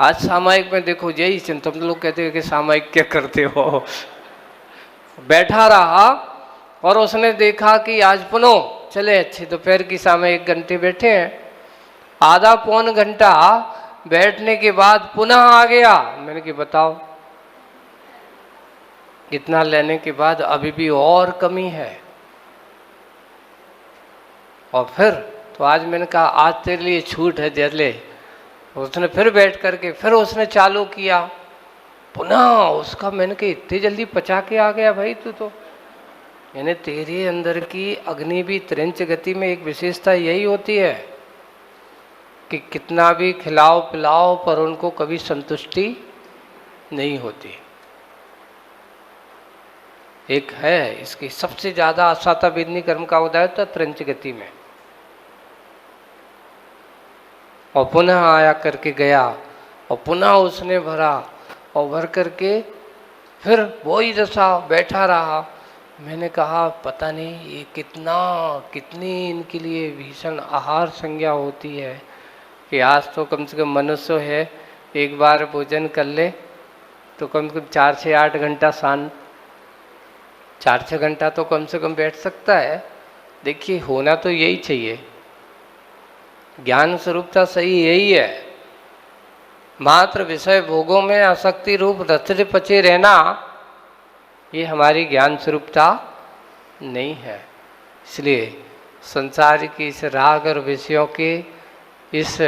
आज सामायिक में देखो यही तुम लोग कहते हो कि सामायिक क्या करते हो। बैठा रहा और उसने देखा कि आज पुनः चले अच्छे दोपहर की सामायिक घंटे बैठे हैं, आधा पौन घंटा बैठने के बाद पुनः आ गया। मैंने कि बताओ इतना लेने के बाद अभी भी और कमी है। और फिर तो आज मैंने कहा आज तेरे लिए छूट है दे ले। उसने फिर बैठ करके फिर उसने चालू किया पुनः उसका। मैंने कहा इतनी जल्दी पचा के आ गया भाई तू तो। यानी तेरे अंदर की अग्नि भी त्रिंच गति में एक विशेषता यही होती है कि कितना भी खिलाओ पिलाओ पर उनको कभी संतुष्टि नहीं होती। एक है इसकी सबसे ज्यादा असाता वेदनी कर्म का उदय होता त्रिंच गति में। और पुनः आया करके गया और पुनः उसने भरा और भर करके फिर वही दशा बैठा रहा। मैंने कहा पता नहीं ये कितनी इनके लिए भीषण आहार संज्ञा होती है कि आज तो कम से कम मनुष्य है एक बार भोजन कर ले तो कम से कम 4 से 8 घंटा 4 से घंटा तो कम से कम बैठ सकता है। देखिए होना तो यही चाहिए, ज्ञान स्वरूपता सही यही है। मात्र विषय भोगों में आसक्ति रूप रचते पचे रहना ये हमारी ज्ञान स्वरूपता नहीं है। इसलिए संसार की इस राग और विषयों के इस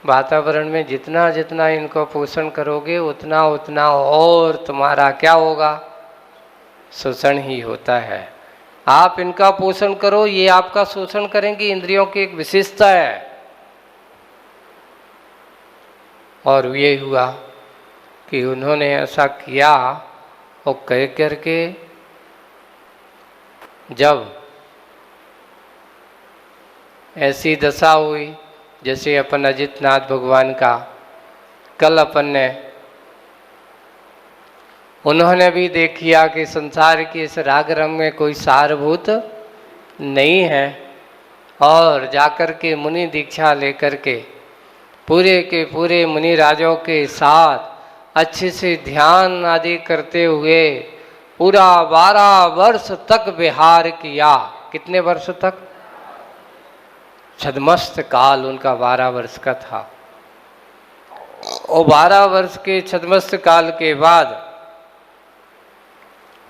वातावरण में जितना जितना इनको पोषण करोगे उतना उतना और तुम्हारा क्या होगा, शोषण ही होता है। आप इनका पोषण करो ये आपका शोषण करेंगे, इंद्रियों की एक विशेषता है। और ये हुआ कि उन्होंने ऐसा किया और कह करके जब ऐसी दशा हुई जैसे अपन अजितनाथ भगवान का कल अपन ने उन्होंने भी देख किया कि संसार की इस राग रंग में कोई सारभूत नहीं है। और जाकर के मुनि दीक्षा लेकर के पूरे के पूरे मुनि राजों के साथ अच्छे से ध्यान आदि करते हुए पूरा 12 वर्ष तक विहार किया। कितने वर्ष तक? छद्मस्त काल उनका 12 वर्ष का था। और 12 वर्ष के छद्मस्त काल के बाद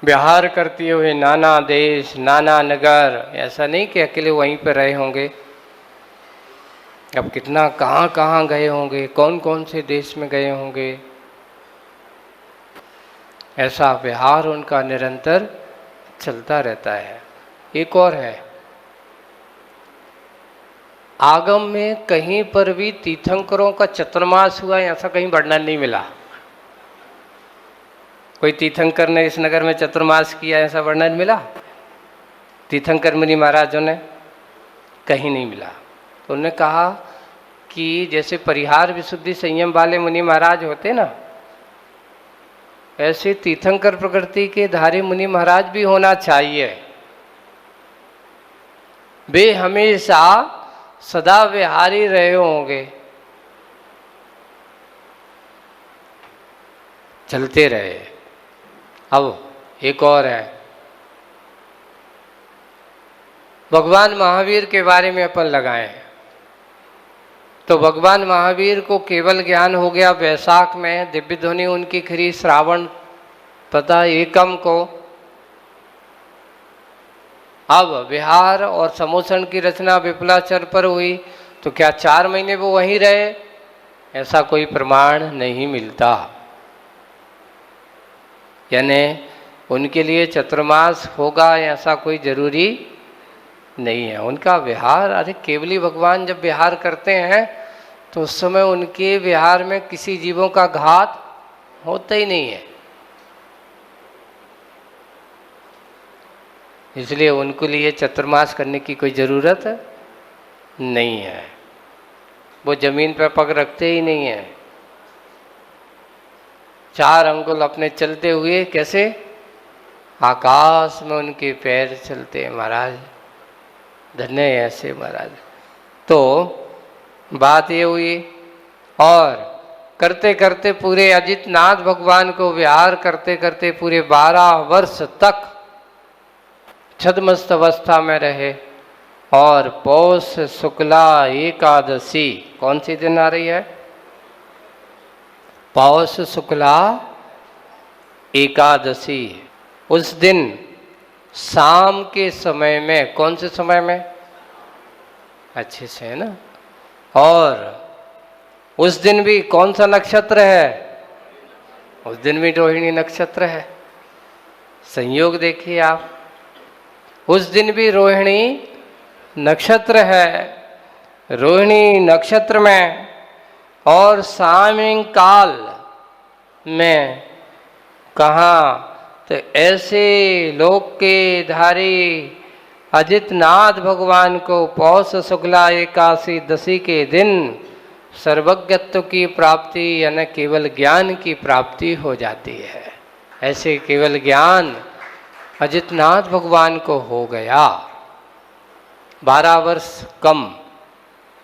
विहार करते हुए नाना देश नाना नगर, ऐसा नहीं कि अकेले वहीं पर रहे होंगे, अब कितना कहाँ कहाँ गए होंगे, कौन कौन से देश में गए होंगे। ऐसा विहार उनका निरंतर चलता रहता है। एक और है, आगम में कहीं पर भी तीर्थंकरों का चतुर्मास हुआ ऐसा कहीं वर्णन नहीं मिला। कोई तीर्थंकर ने इस नगर में चतुर्मास किया ऐसा वर्णन मिला? तीर्थंकर मुनि महाराजों ने कहीं नहीं मिला। तो उन्होंने कहा कि जैसे परिहार विशुद्धि संयम वाले मुनि महाराज होते ना, ऐसे तीर्थंकर प्रकृति के धारी मुनि महाराज भी होना चाहिए। वे हमेशा सदा विहारी रहे होंगे, चलते रहे। अब एक और है, भगवान महावीर के बारे में अपन लगाएं तो भगवान महावीर को केवल ज्ञान हो गया वैशाख में, दिव्य ध्वनि उनकी खरी श्रावण तथा एकम को। अब विहार और समोषण की रचना विपुलाचर पर हुई तो क्या 4 महीने वो वहीं रहे? ऐसा कोई प्रमाण नहीं मिलता। यानी उनके लिए चतुर्मास होगा ऐसा कोई जरूरी नहीं है। उनका विहार, अरे केवली भगवान जब विहार करते हैं तो उस समय उनके विहार में किसी जीवों का घात होता ही नहीं है। इसलिए उनके लिए चतुर्मास करने की कोई ज़रूरत नहीं है। वो जमीन पर पग रखते ही नहीं है। 4 अंगुल अपने चलते हुए कैसे आकाश में उनके पैर चलते हैं महाराज, धन्य है ऐसे महाराज। तो बात ये हुई। और करते करते पूरे अजितनाथ भगवान को विहार करते करते पूरे 12 वर्ष तक छद्मस्त अवस्था में रहे। और पौष शुक्ला एकादशी कौन सी दिन आ रही है? पौष शुक्ला एकादशी। उस दिन शाम के समय में, कौन से समय में? अच्छे से है ना। और उस दिन भी कौन सा नक्षत्र है? उस दिन भी रोहिणी नक्षत्र है। संयोग देखिए आप, उस दिन भी रोहिणी नक्षत्र है। रोहिणी नक्षत्र में और सायंकाल में कहाँ? तो ऐसे लोक के धारी अजितनाथ भगवान को पौष शुक्ला एकादशी के दिन सर्वज्ञत्व की प्राप्ति यानी केवल ज्ञान की प्राप्ति हो जाती है। ऐसे केवल ज्ञान अजितनाथ भगवान को हो गया। 12 वर्ष कम,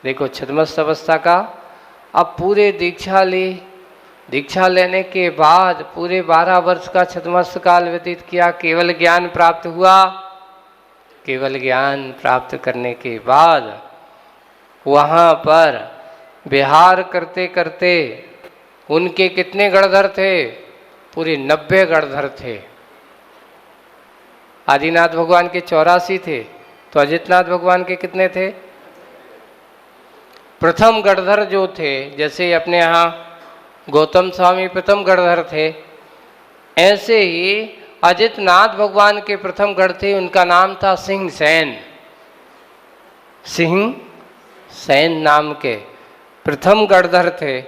देखो छद्मस्त अवस्था का। अब पूरे दीक्षा ली, दीक्षा लेने के बाद पूरे 12 वर्ष का छद्मस्त काल व्यतीत किया, केवल ज्ञान प्राप्त हुआ। केवल ज्ञान प्राप्त करने के बाद वहाँ पर विहार करते करते उनके कितने गणधर थे? पूरे 90 गणधर थे। आदिनाथ भगवान के 84 थे, तो अजितनाथ भगवान के कितने थे? प्रथम गणधर जो थे, जैसे अपने यहाँ गौतम स्वामी प्रथम गणधर थे, ऐसे ही अजितनाथ भगवान के प्रथम गण थे, उनका नाम था सिंह सेन। सिंह सेन नाम के प्रथम गणधर थे।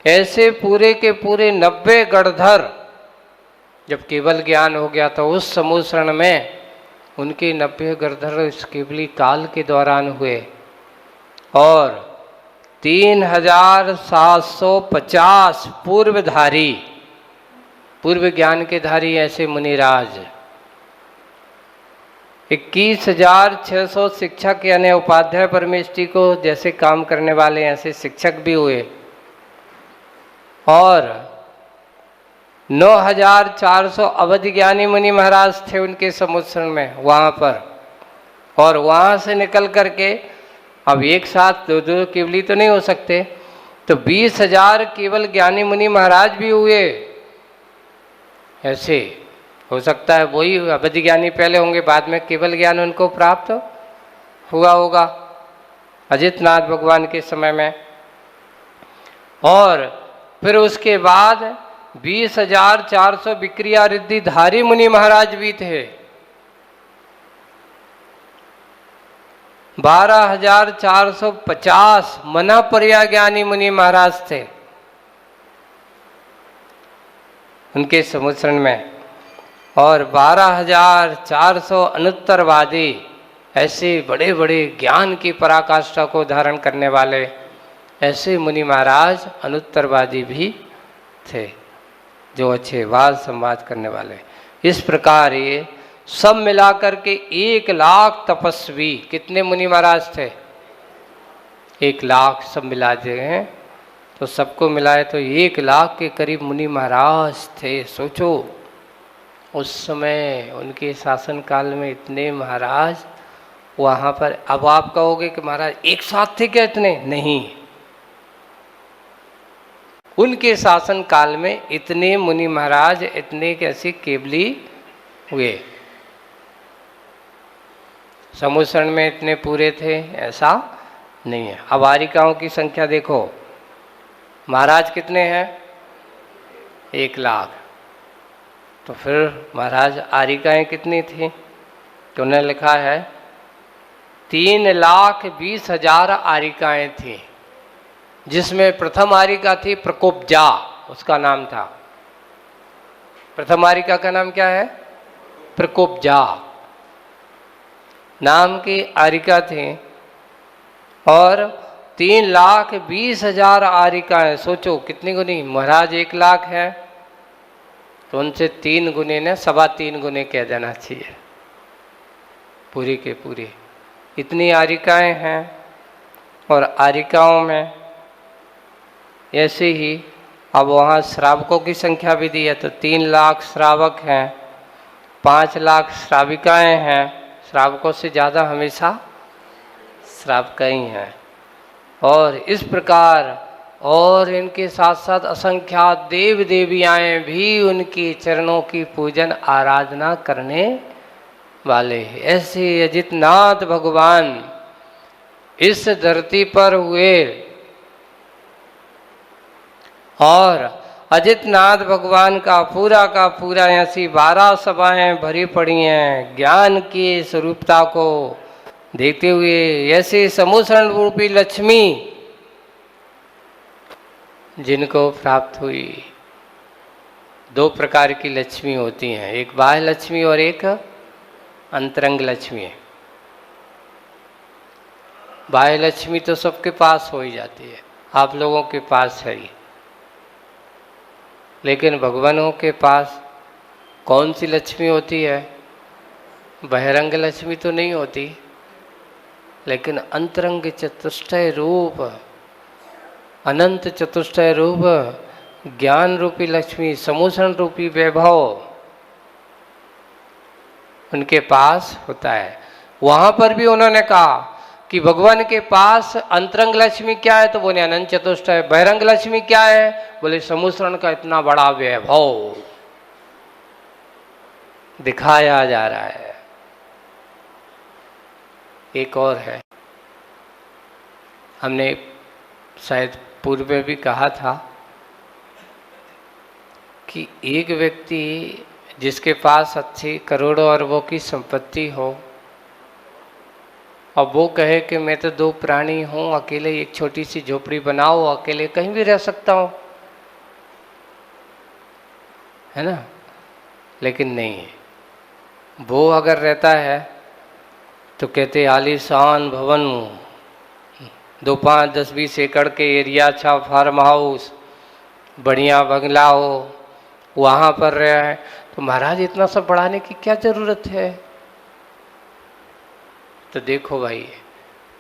ऐसे पूरे के पूरे 90 गणधर जब केवल ज्ञान हो गया तो उस समूसरण में उनके 90 गणधर इस केवली काल के दौरान हुए। और 3750 पूर्वधारी, पूर्व ज्ञान के धारी ऐसे मुनिराज, 21,600 शिक्षक यानी उपाध्याय परमेष्ठी को जैसे काम करने वाले ऐसे शिक्षक भी हुए। और 9,400 अवधि ज्ञानी मुनि महाराज थे उनके समुत्सरण में वहाँ पर। और वहाँ से निकल करके अब एक साथ दो केवली तो नहीं हो सकते, तो 20,000 केवल ज्ञानी मुनि महाराज भी हुए। ऐसे हो सकता है वही अवधि ज्ञानी पहले होंगे, बाद में केवल ज्ञान उनको प्राप्त हुआ होगा अजितनाथ भगवान के समय में। और फिर उसके बाद 20,400 विक्रिया रिद्धिधारी मुनि महाराज भी थे। 12,450 मना पर्या ज्ञानी मुनि महाराज थे उनके समुत्सरण में। और 12,400 अनुत्तरवादी, ऐसे बड़े बड़े ज्ञान की पराकाष्ठा को धारण करने वाले ऐसे मुनि महाराज अनुत्तरवादी भी थे, जो अच्छे वाद संवाद करने वाले। इस प्रकार ये सब मिलाकर के 1 लाख तपस्वी, कितने मुनि महाराज थे? 1 लाख सब मिला दिए हैं तो सबको मिलाए तो 1 लाख के करीब मुनि महाराज थे। सोचो उस समय उनके शासन काल में इतने महाराज वहाँ पर। अब आप कहोगे कि महाराज एक साथ थे क्या इतने? नहीं, उनके शासन काल में इतने मुनि महाराज, इतने कैसे केवली हुए। समुत्सरण में इतने पूरे थे ऐसा नहीं है। अब आरिकाओं की संख्या देखो, महाराज कितने हैं? 1 लाख। तो फिर महाराज आरिकाएँ कितनी थी? तो उन्हें लिखा है 3,20,000 आरिकाएँ थी, जिसमें प्रथम आरिका थी प्रकोपजा, उसका नाम था। प्रथम आरिका का नाम क्या है? प्रकोपजा नाम की आरिका थी। और 3,20,000 आरिकाएँ, सोचो कितनी गुनी। महाराज 1 लाख है तो उनसे 3 गुने ने 3.25 गुने कह देना चाहिए, पूरी के पूरी इतनी आरिकाएँ हैं। और आरिकाओं में ऐसे ही अब वहाँ श्रावकों की संख्या भी दी है, तो 3 लाख श्रावक हैं, 5 लाख श्राविकाएं हैं। श्रावकों से ज़्यादा हमेशा श्राविकाएं ही हैं। और इस प्रकार और इनके साथ साथ असंख्यात देव देवियाएं भी उनके चरणों की पूजन आराधना करने वाले हैं। ऐसे अजितनाथ भगवान इस धरती पर हुए और अजितनाथ भगवान का पूरा ऐसी 12 सभाएं भरी पड़ी हैं ज्ञान की स्वरूपता को देखते हुए। ऐसे समूषण रूपी लक्ष्मी जिनको प्राप्त हुई। 2 प्रकार की लक्ष्मी होती हैं, एक बाह्य लक्ष्मी और एक अंतरंग लक्ष्मी है। बाह्य लक्ष्मी तो सबके पास हो ही जाती है, आप लोगों के पास है ही, लेकिन भगवानों के पास कौन सी लक्ष्मी होती है? बहिरंग लक्ष्मी तो नहीं होती, लेकिन अंतरंग चतुष्टय रूप, अनंत चतुष्टय रूप ज्ञान रूपी लक्ष्मी, समूषण रूपी वैभव उनके पास होता है। वहां पर भी उन्होंने कहा कि भगवान के पास अंतरंग लक्ष्मी क्या है, तो बोले अनंत चतुष्टय। बहिरंग लक्ष्मी क्या है? बोले समूषण का इतना बड़ा वैभव दिखाया जा रहा है। एक और है, हमने शायद पूर्व में भी कहा था कि एक व्यक्ति जिसके पास अच्छी करोड़ों अरबों की संपत्ति हो, अब वो कहे कि मैं तो 2 प्राणी हूँ, अकेले एक छोटी सी झोपड़ी बनाओ, अकेले कहीं भी रह सकता हूँ, है ना? लेकिन नहीं, वो अगर रहता है तो कहते आलीशान भवन, 2, 5, 10, 20 एकड़ के एरिया, अच्छा फार्म हाउस, बढ़िया बंगला हो, वहाँ पर रहा है। तो महाराज इतना सब बढ़ाने की क्या ज़रूरत है? तो देखो भाई,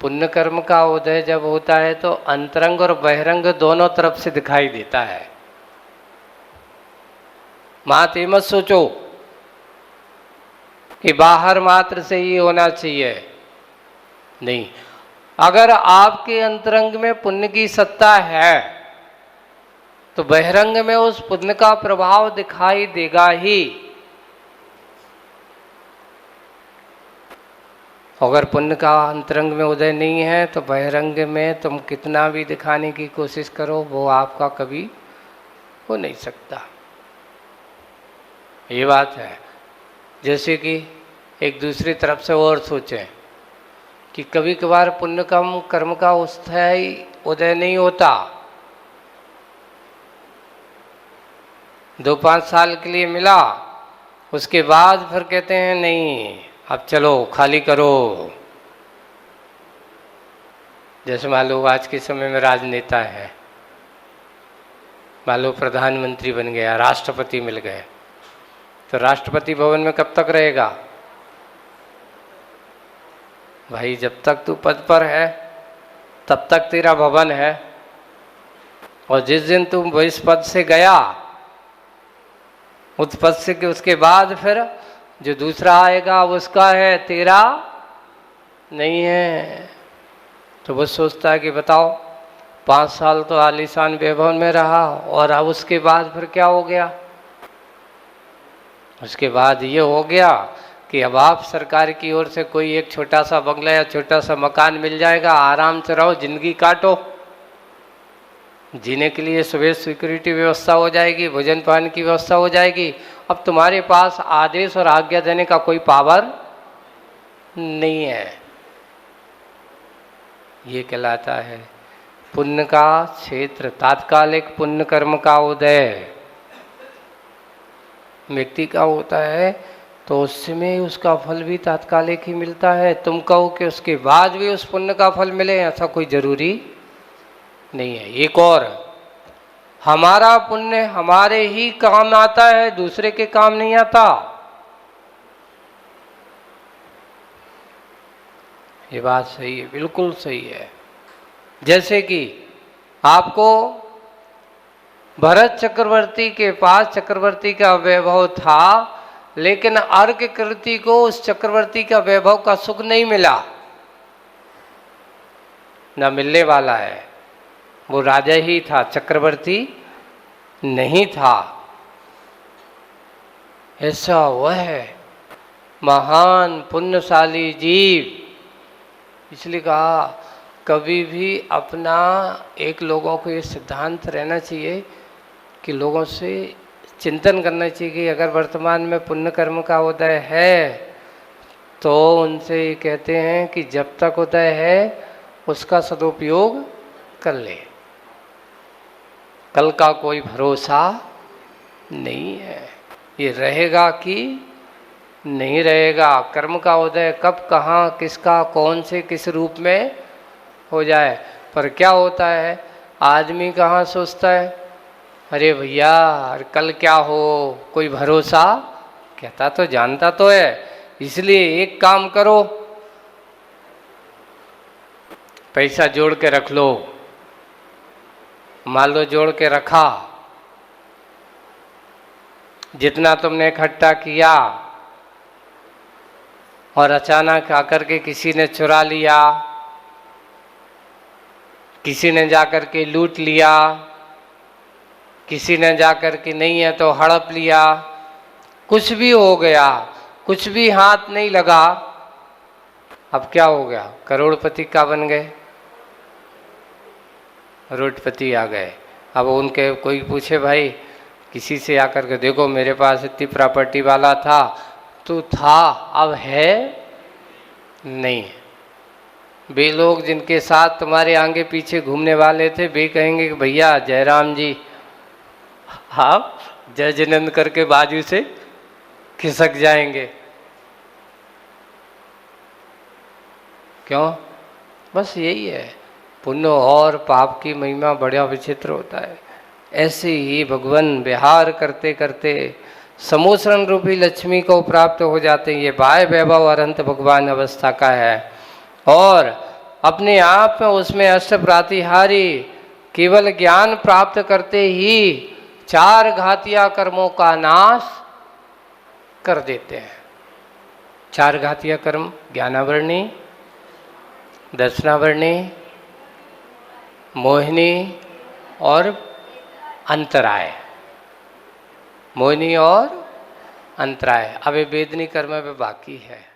पुण्य कर्म का उदय जब होता है तो अंतरंग और बहिरंग दोनों तरफ से दिखाई देता है। मात ये मत सोचो कि बाहर मात्र से ही होना चाहिए, नहीं। अगर आपके अंतरंग में पुण्य की सत्ता है तो बहिरंग में उस पुण्य का प्रभाव दिखाई देगा ही। अगर पुण्य का अंतरंग में उदय नहीं है तो बहिरंग में तुम कितना भी दिखाने की कोशिश करो, वो आपका कभी हो नहीं सकता। ये बात है। जैसे कि एक दूसरी तरफ से और सोचें कि कभी कभार पुण्य कर्म का स्थायी उदय नहीं होता, 2-5 साल के लिए मिला, उसके बाद फिर कहते हैं नहीं अब चलो खाली करो। जैसे मान लो आज के समय में राजनेता है, मान लो प्रधानमंत्री बन गया, राष्ट्रपति मिल गए, तो राष्ट्रपति भवन में कब तक रहेगा? भाई जब तक तू पद पर है तब तक तेरा भवन है, और जिस दिन तुम इस पद से गया, उस पद से उसके बाद फिर जो दूसरा आएगा उसका है, तेरा नहीं है। तो वो सोचता है कि बताओ 5 साल तो आलीशान वैभव में रहा, और अब उसके बाद फिर क्या हो गया? उसके बाद ये हो गया कि अब आप सरकार की ओर से कोई एक छोटा सा बंगला या छोटा सा मकान मिल जाएगा, आराम से रहो, जिंदगी काटो, जीने के लिए सुबह सिक्योरिटी व्यवस्था हो जाएगी, भोजन पान की व्यवस्था हो जाएगी। अब तुम्हारे पास आदेश और आज्ञा देने का कोई पावर नहीं है। ये कहलाता है पुण्य का क्षेत्र, तात्कालिक पुण्य कर्म का उदय व्यक्ति का होता है तो उसमें उसका फल भी तात्कालिक ही मिलता है। तुम कहो कि उसके बाद भी उस पुण्य का फल मिले, ऐसा कोई जरूरी नहीं है। एक और, हमारा पुण्य हमारे ही काम आता है, दूसरे के काम नहीं आता। ये बात सही है, बिल्कुल सही है। जैसे कि आपको भरत चक्रवर्ती के पास चक्रवर्ती का वैभव था, लेकिन अर्क कृति को उस चक्रवर्ती का वैभव का सुख नहीं मिला, न मिलने वाला है। वो राजा ही था, चक्रवर्ती नहीं था। ऐसा वह है महान पुण्यशाली जीव। इसलिए कहा कभी भी अपना एक लोगों को ये सिद्धांत रहना चाहिए कि लोगों से चिंतन करना चाहिए कि अगर वर्तमान में पुण्य कर्म का उदय है तो उनसे ये कहते हैं कि जब तक उदय है उसका सदुपयोग कर ले, कल का कोई भरोसा नहीं है, ये रहेगा कि नहीं रहेगा। कर्म का उदय कब कहाँ किसका कौन से किस रूप में हो जाए। पर क्या होता है, आदमी कहाँ सोचता है अरे भैया कल क्या हो, कोई भरोसा, कहता तो जानता तो है। इसलिए एक काम करो, पैसा जोड़ के रख लो, मान लो जोड़ के रखा, जितना तुमने इकट्ठा किया और अचानक आकर के किसी ने चुरा लिया, किसी ने जाकर के लूट लिया, किसी ने जाकर के नहीं है तो हड़प लिया, कुछ भी हो गया, कुछ भी हाथ नहीं लगा, अब क्या हो गया, करोड़पति का बन गए, करोड़पति आ गए। अब उनके कोई पूछे भाई किसी से आकर के देखो मेरे पास इतनी प्रॉपर्टी वाला था, तो था अब है नहीं। वे लोग जिनके साथ तुम्हारे आगे पीछे घूमने वाले थे वे कहेंगे कि भैया जयराम जी आप जय जिनेंद्र करके बाजू से खिसक जाएंगे। क्यों? बस यही है, पुण्य और पाप की महिमा बड़ा विचित्र होता है। ऐसे ही भगवान विहार करते करते समोसरण रूपी लक्ष्मी को प्राप्त हो जाते हैं। ये बाह्य वैभव अनंत भगवान अवस्था का है और अपने आप में उसमें अष्ट प्रातिहारी केवल ज्ञान प्राप्त करते ही चार घातिया कर्मों का नाश कर देते हैं। चार घातिया कर्म ज्ञानावरणी, दर्शनावरणी, मोहिनी और अंतराय। मोहिनी और अंतराय। अब ये वेदनी कर्म में बाकी है।